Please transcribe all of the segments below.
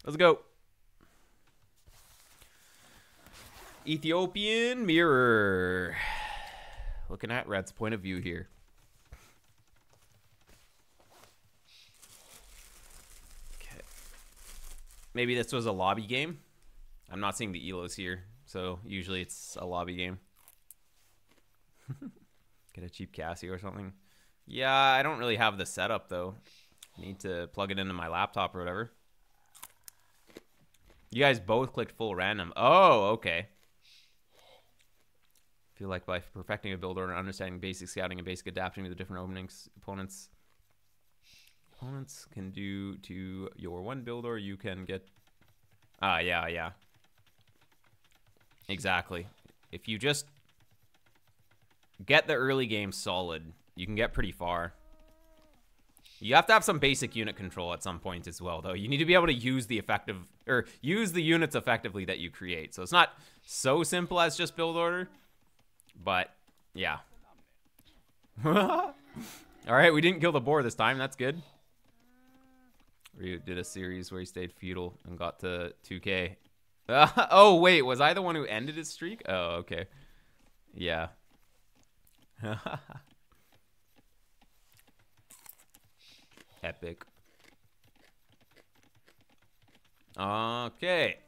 Let's go. Ethiopian Mirror. Looking at Red's point of view here. Okay. Maybe this was a lobby game. I'm not seeing the elos here, so usually it's a lobby game. Get a cheap Casio or something. Yeah, I don't really have the setup though. Need to plug it into my laptop or whatever. You guys both clicked full random. Oh, okay. Feel like by perfecting a build order and understanding basic scouting and basic adapting to the different openings opponents can do to your one build order, you can get... yeah. Exactly. If you just get the early game solid, you can get pretty far. You have to have some basic unit control at some point as well, though. You need to be able to use the use the units effectively that you create. So it's not so simple as just build order, but yeah. All right, we didn't kill the boar this time. That's good. We did a series where he stayed feudal and got to 2K. Oh, wait, was I the one who ended his streak? Oh, okay. Yeah. Epic. Okay.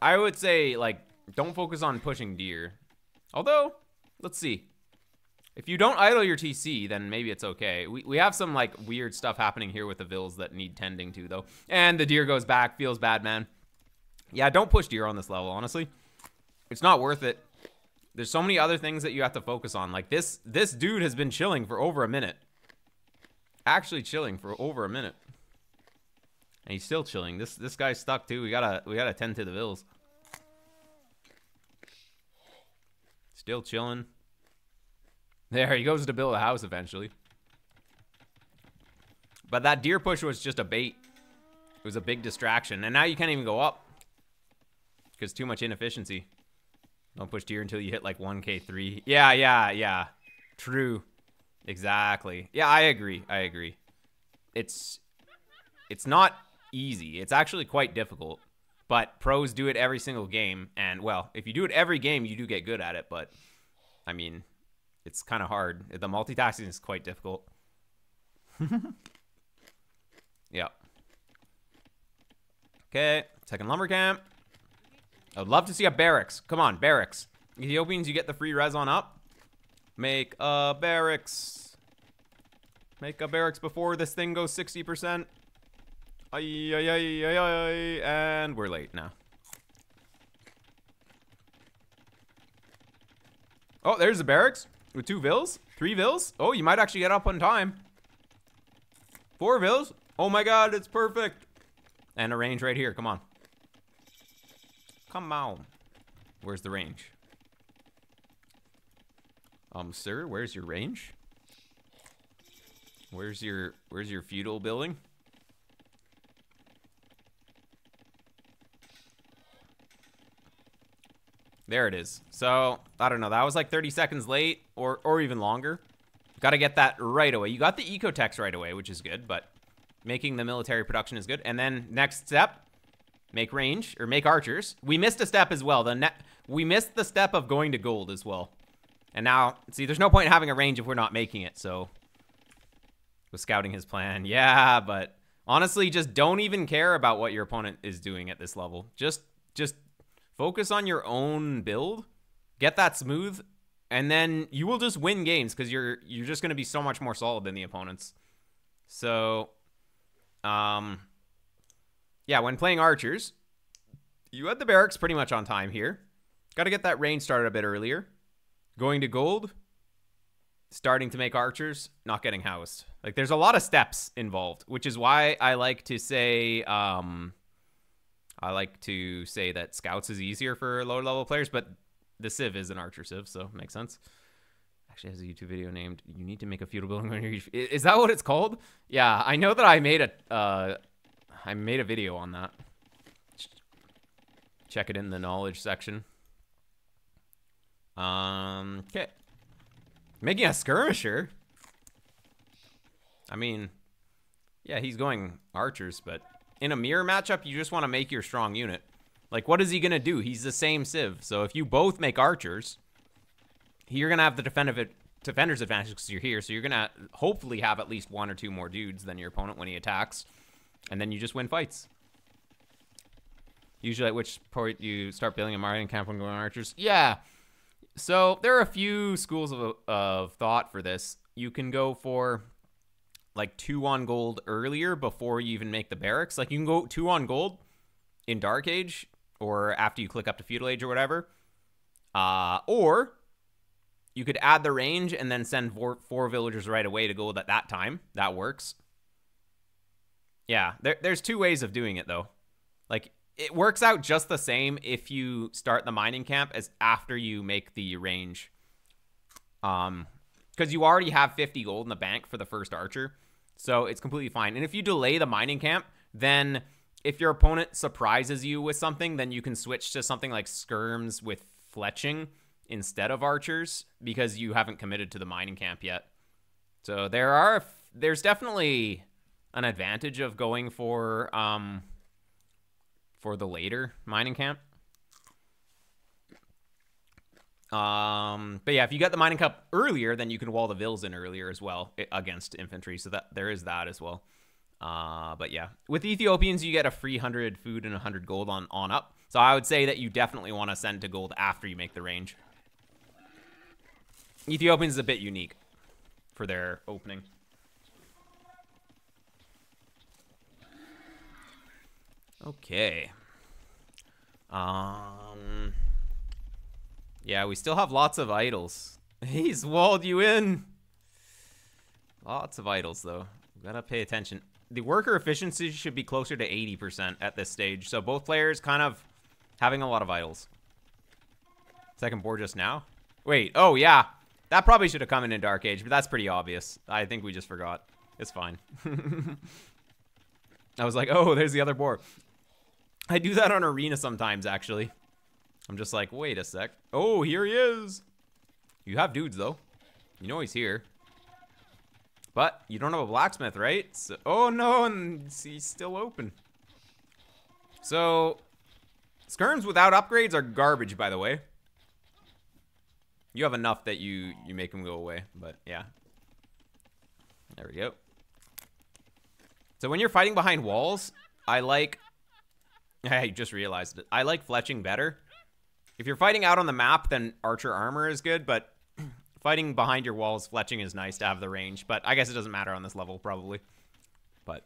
I would say, like, don't focus on pushing deer. Although, let's see. If you don't idle your TC, then maybe it's okay. We have some, like, weird stuff happening here with the vills that need tending to, though. And the deer goes back. Feels bad, man. Yeah, don't push deer on this level, honestly. It's not worth it. There's so many other things that you have to focus on. Like, this dude has been chilling for over a minute. Actually chilling for over a minute. And he's still chilling. This guy's stuck, too. We gotta tend to the vills. Still chilling. There, he goes to build a house eventually. But that deer push was just a bait. It was a big distraction. And now you can't even go up. Because too much inefficiency. Don't push deer until you hit like 1k3. Yeah. True. Exactly. Yeah, I agree. It's not easy. It's actually quite difficult. But pros do it every single game. And, well, if you do it every game, you do get good at it. But, I mean, it's kind of hard. The multitasking is quite difficult. Yeah. Okay. Second lumber camp. I would love to see a barracks. Come on, barracks. Ethiopians, you get the free res on up. Make a barracks. Make a barracks before this thing goes 60%. And we're late now. Oh, there's the barracks with 2 vills. 3 vills. Oh, you might actually get up on time. 4 vills. Oh my god, it's perfect. And a range right here. Come on. Come on. Where's the range? Sir, where's your range? Where's your feudal building? There it is. So, I don't know. That was like 30 seconds late or even longer. Got to get that right away. You got the ecotex right away, which is good, but making the military production is good. And then next step, make range, or make archers. We missed a step as well. We missed the step of going to gold as well. And now, see, there's no point in having a range if we're not making it, so. Was scouting his plan. Yeah, but honestly, just don't even care about what your opponent is doing at this level. Just focus on your own build. Get that smooth, and then you will just win games because you're just going to be so much more solid than the opponents. So, yeah, when playing archers, you had the barracks pretty much on time here. Got to get that range started a bit earlier. Going to gold, starting to make archers, not getting housed. Like, there's a lot of steps involved, which is why I like to say, that scouts is easier for lower level players, but the civ is an archer civ, so it makes sense. Actually has a YouTube video named "You Need to Make a Feudal Building." Is that what it's called? Yeah, I know that I made a video on that. Check it in the knowledge section. Okay. Making a skirmisher? I mean, yeah, he's going archers, but in a mirror matchup, you just want to make your strong unit. Like, what is he going to do? He's the same civ. So if you both make archers, you're going to have the defender's advantage because you're here. So you're going to hopefully have at least 1 or 2 more dudes than your opponent when he attacks. And then you just win fights. Usually at which point you start building a Mario camp when going archers. Yeah. So there are a few schools of thought for this. You can go for like 2 on gold earlier before you even make the barracks. Like you can go 2 on gold in Dark Age or after you click up to Feudal Age or whatever. Or you could add the range and then send 4 villagers right away to gold at that time. That works. Yeah, there's 2 ways of doing it though. Like it works out just the same if you start the mining camp as after you make the range. Because you already have 50 gold in the bank for the first archer. So it's completely fine. And if you delay the mining camp, then if your opponent surprises you with something, then you can switch to something like skirms with fletching instead of archers because you haven't committed to the mining camp yet. So there's definitely an advantage of going for the later mining camp. But yeah, if you got the mining camp earlier, then you can wall the vills in earlier as well against infantry. So that there is that as well. But yeah, with Ethiopians, you get a free 100 food and 100 gold on up. So I would say that you definitely want to send to gold after you make the range. Ethiopians is a bit unique for their opening. Okay. Yeah, we still have lots of idols. He's walled you in. Lots of idols, though. Gotta pay attention. The worker efficiency should be closer to 80% at this stage. So both players kind of having a lot of idols. Second board just now. Wait, oh yeah. That probably should have come in Dark Age, but that's pretty obvious. I think we just forgot. It's fine. I was like, oh, there's the other board. I do that on Arena sometimes, actually. I'm just like, wait a sec. Oh, here he is. You have dudes, though. You know he's here. But you don't have a blacksmith, right? So, oh, no, and he's still open. So, skirms without upgrades are garbage, by the way. You have enough that you make them go away, but yeah. There we go. So when you're fighting behind walls, I just realized it. I like fletching better. If you're fighting out on the map, then archer armor is good, but fighting behind your walls, fletching is nice to have the range. But I guess it doesn't matter on this level, probably. But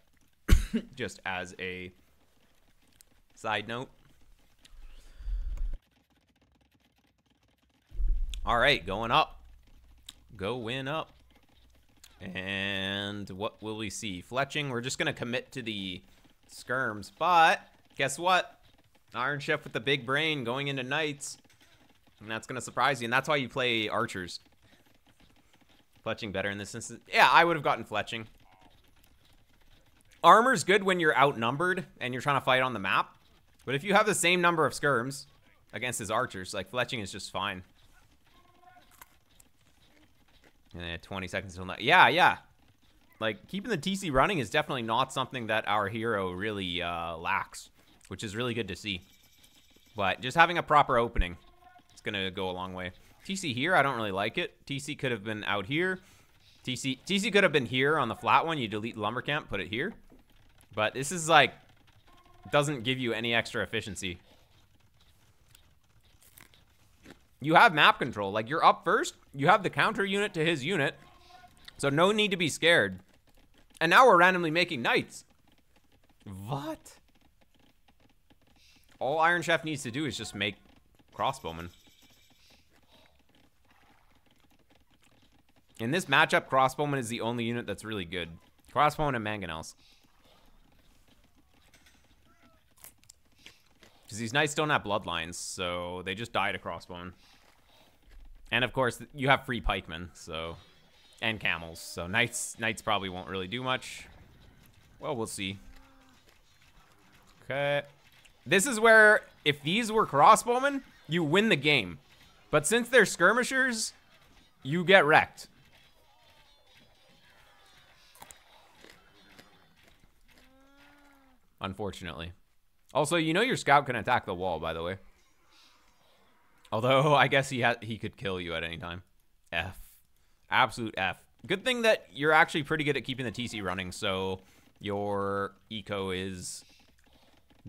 just as a side note. All right, going up. Going up. And what will we see? Fletching, we're just going to commit to the skirms. But guess what? Iron Chef with the big brain going into knights. And that's going to surprise you. And that's why you play archers. Fletching better in this instance. Yeah, I would have gotten fletching. Armor's good when you're outnumbered and you're trying to fight on the map. But if you have the same number of skirms against his archers, like fletching is just fine. And 20 seconds till now. Yeah. Like, keeping the TC running is definitely not something that our hero really lacks, which is really good to see. But just having a proper opening is going to go a long way. TC here, I don't really like it. TC could have been out here. TC could have been here on the flat one. You delete lumber camp, put it here. But this is like, doesn't give you any extra efficiency. You have map control. Like, you're up first. You have the counter unit to his unit. So no need to be scared. And now we're randomly making knights. What? All Iron Chef needs to do is just make crossbowmen. In this matchup, crossbowman is the only unit that's really good. Crossbowman and mangonels. Because these knights don't have bloodlines, so they just die to crossbowman. And of course, you have free pikemen, so, and camels. So knights probably won't really do much. Well, we'll see. Okay. This is where, if these were crossbowmen, you win the game. But since they're skirmishers, you get wrecked. unfortunately. Also, you know your scout can attack the wall, by the way. Although, I guess he could kill you at any time. F. Absolute F. Good thing that you're actually pretty good at keeping the TC running, so your eco is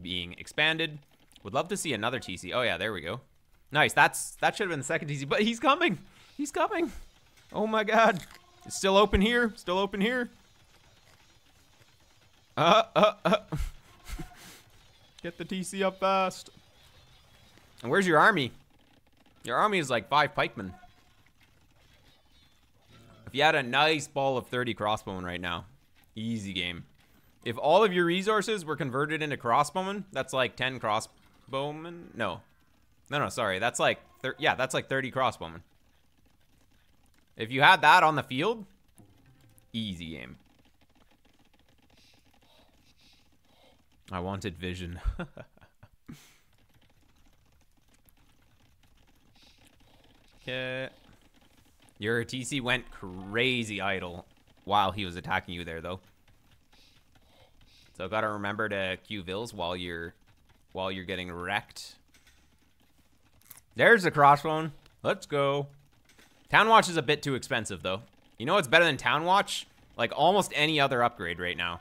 being expanded. Would love to see another TC. Oh, yeah, there we go. Nice. That should have been the second TC, but he's coming. He's coming. Oh, my God. It's still open here. Still open here. Get the TC up fast. And where's your army? Your army is like 5 pikemen. If you had a nice ball of 30 crossbowmen right now, easy game. If all of your resources were converted into crossbowmen, that's like 10 crossbowmen. No, sorry. That's like, yeah, that's like 30 crossbowmen. If you had that on the field, easy game. I wanted vision. Okay. Your TC went crazy idle while he was attacking you there, though. So gotta remember to Q Vills while you're getting wrecked. There's the crossbone. Let's go. Town Watch is a bit too expensive, though. You know what's better than Town Watch? Like almost any other upgrade right now.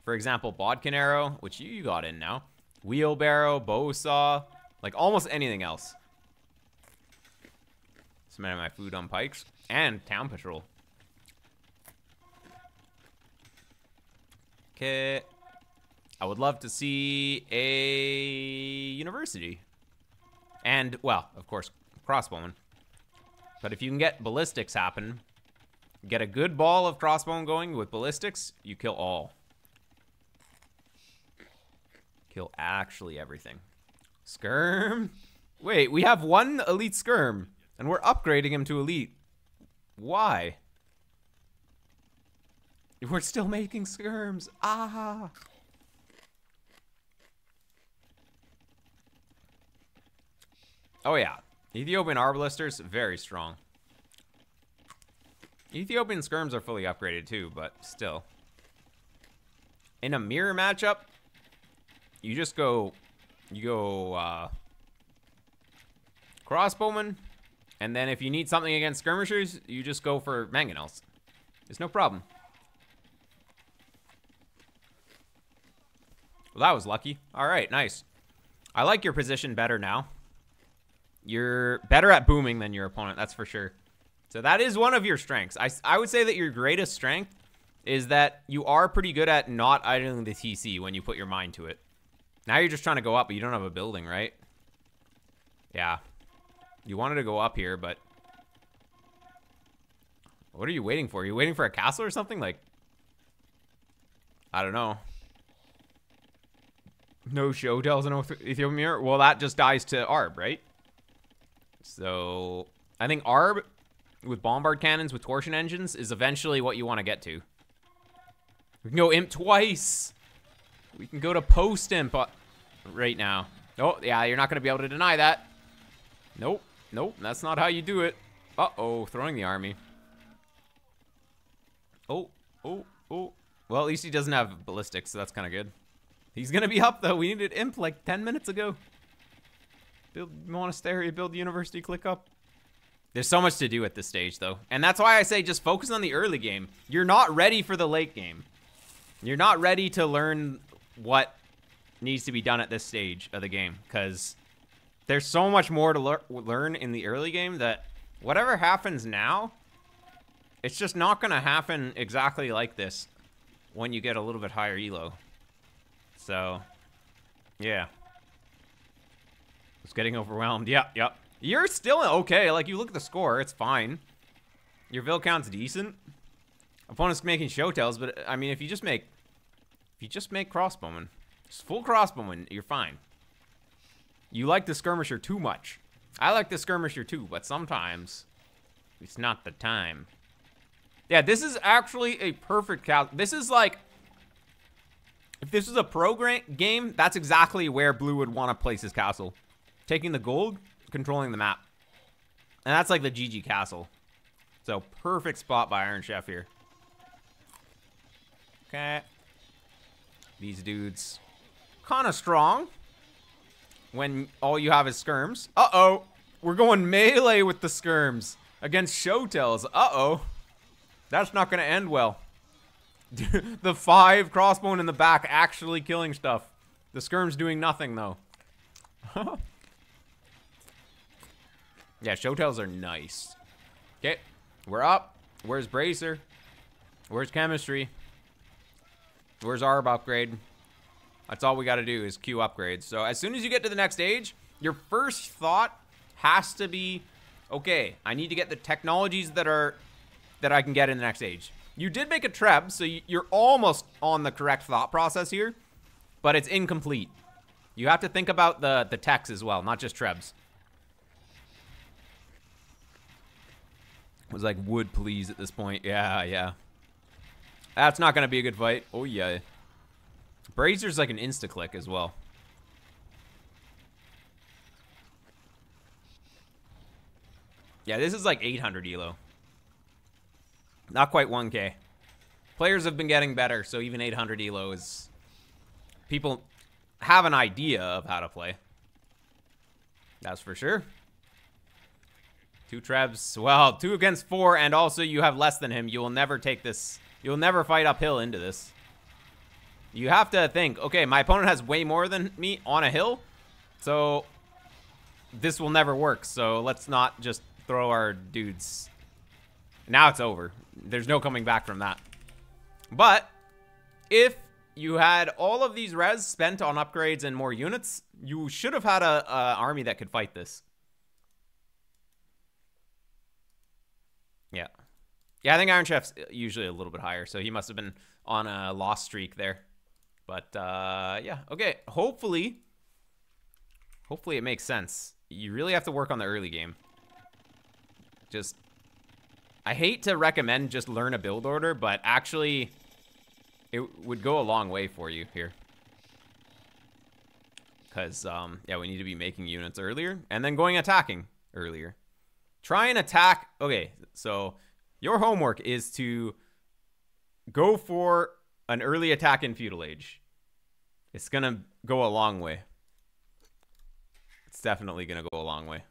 For example, Bodkin Arrow, which you got in now. Wheelbarrow, Bow Saw, like almost anything else. Spending my food on pikes and Town Patrol. Okay. I would love to see a university. And, well, of course, crossbowmen. But if you can get ballistics happen, get a good ball of crossbowmen going with ballistics, you kill all. Kill actually everything. Skirm? Wait, we have one elite skirm, and we're upgrading him to elite. Why? We're still making skirms. Ah. Oh yeah, Ethiopian Arbalisters, very strong. Ethiopian skirms are fully upgraded too, but still. In a mirror matchup, you just go, crossbowman, and then if you need something against skirmishers, you just go for mangonels. There's no problem. Well, that was lucky. All right, nice. I like your position better now. You're better at booming than your opponent, that's for sure. So that is one of your strengths. I would say that your greatest strength is that you are pretty good at not idling the TC when you put your mind to it. Now you're just trying to go up, but you don't have a building, right? Yeah. You wanted to go up here, but... What are you waiting for? Are you waiting for a castle or something? Like... I don't know. No show tells an Ethiopian mirror? Well, that just dies to Arb, right? So... I think Arb, with bombard cannons, with torsion engines, is eventually what you want to get to. We can go imp twice! We can go to post imp right now. Oh, yeah, you're not going to be able to deny that. Nope. Nope, that's not how you do it. Uh-oh, throwing the army. Oh. Well, at least he doesn't have ballistics, so that's kind of good. He's going to be up, though. We needed imp like 10 minutes ago. Build monastery, build university, click up. There's so much to do at this stage, though. And that's why I say just focus on the early game. You're not ready for the late game. You're not ready to learn what needs to be done at this stage of the game, because there's so much more to learn in the early game that whatever happens now, it's just not going to happen exactly like this when you get a little bit higher elo. So, yeah. It's getting overwhelmed. Yep. You're still okay. Like, you look at the score, it's fine. Your Vil count's decent. Opponent's making show tells, but I mean, if you just make crossbowmen, just full crossbowmen, you're fine. You like the skirmisher too much. I like the skirmisher too, but sometimes it's not the time. Yeah, this is actually a perfect castle. This is like, if this was a pro game, that's exactly where Blue would want to place his castle. Taking the gold, controlling the map. And that's like the GG castle. So, perfect spot by Iron Chef here. Okay. These dudes kind of strong when all you have is skirms. Uh-oh. We're going melee with the skirms against Showtails. Uh-oh. That's not going to end well. The 5 crossbone in the back actually killing stuff. The skirm's doing nothing, though. Yeah, Showtails are nice. Okay, we're up. Where's Bracer? Where's Chemistry? Where's Arb upgrade? That's all we got to do is queue upgrades. So as soon as you get to the next stage, your first thought has to be, okay, I need to get the technologies that I can get in the next stage. You did make a Treb, so you're almost on the correct thought process here, but it's incomplete. You have to think about the techs as well, not just Trebs. It was like, wood please at this point. Yeah. That's not going to be a good fight. Oh, yeah. Brazer's like an insta-click as well. Yeah, this is like 800 elo. Not quite 1K. Players have been getting better, so even 800 elo is... People have an idea of how to play. That's for sure. 2 Trebs. Well, 2 against 4, and also you have less than him. You will never take this... You'll never fight uphill into this. You have to think, okay, my opponent has way more than me on a hill, so this will never work. So let's not just throw our dudes. Now it's over. There's no coming back from that. But if you had all of these res spent on upgrades and more units, you should have had a army that could fight this. Yeah. Yeah, I think Iron Chef's usually a little bit higher, so he must have been on a loss streak there. But, yeah. Okay, hopefully it makes sense. You really have to work on the early game. Just, I hate to recommend just learn a build order, but actually, it would go a long way for you here. Because, yeah, we need to be making units earlier, and then going attacking earlier. Try and attack. Okay, so your homework is to go for an early attack in Feudal Age. It's going to go a long way. It's definitely going to go a long way.